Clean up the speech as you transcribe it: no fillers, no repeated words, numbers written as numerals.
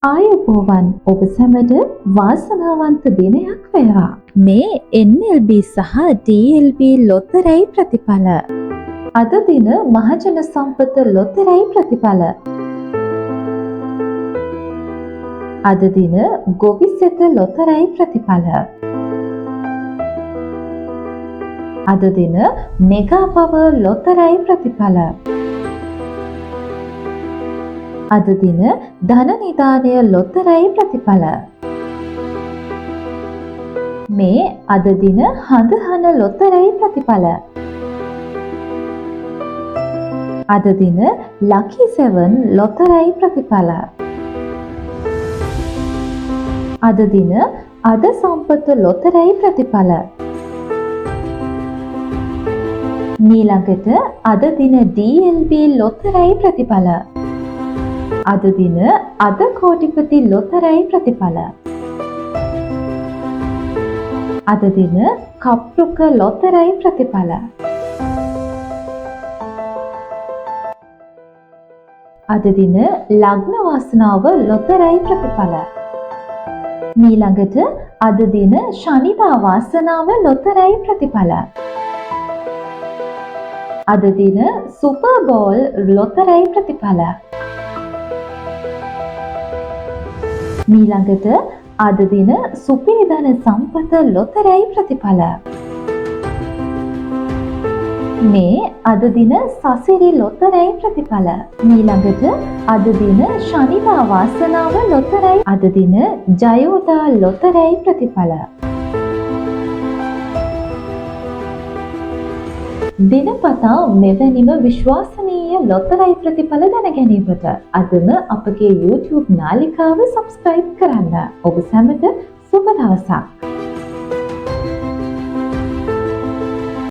ආයුබෝවන් ඔබ සැමට වාසනාවන්ත දිනයක් වේවා. මේ NLB සහ DLB ලොතරැයි ප්‍රතිඵල. අද දින මහජන සම්පත ලොතරැයි ප්‍රතිඵල. අද දින ගොවිසෙත ලොතරැයි ප්‍රතිඵල. අද දින මෙගා පවර් ලොතරැයි ප්‍රතිඵල. අද දින ධන නිධානය ලොතරැයි ප්‍රතිඵල. මේ අද දින හඳහන ලොතරැයි ප්‍රතිඵල. අද දින ලකි 7 ලොතරැයි ප්‍රතිඵල. අද දින අද සම්පත ලොතරැයි ප්‍රතිඵල. ඊළඟට අද දින DLB ලොතරැයි ප්‍රතිඵල. අද දින අද කෝටිපති ලොතරැයි ප්‍රතිඵල. අද දින කප්රුක ලොතරැයි ප්‍රතිඵල. අද දින ලග්න වාසනාව ලොතරැයි ප්‍රතිඵල. ඊළඟට අද දින ශනිදා වාසනාව ලොතරැයි ප්‍රතිඵල. අද දින සුපර් බෝල් ලොතරැයි ප්‍රතිඵල. ඊළඟට අද දින සුපිරි ධන සම්පත ලොතරැයි ප්‍රතිඵල. මේ අද දින සසිරි ලොතරැයි ප්‍රතිඵල. ඊළඟට අද දින ශනිදා වාසනාව ලොතරැයි. අද දින ජයෝදා ලොතරැයි ප්‍රතිඵල. දිනපතා මෙවැනිම විශ්වාසනීය ලොතරැයි ප්‍රතිඵල දැන ගැනීමට අදම අපගේ YouTube නාලිකාව සබ්ස්ක්‍රයිබ් කරන්න. ඔබ සැමට සුබ දවසක්.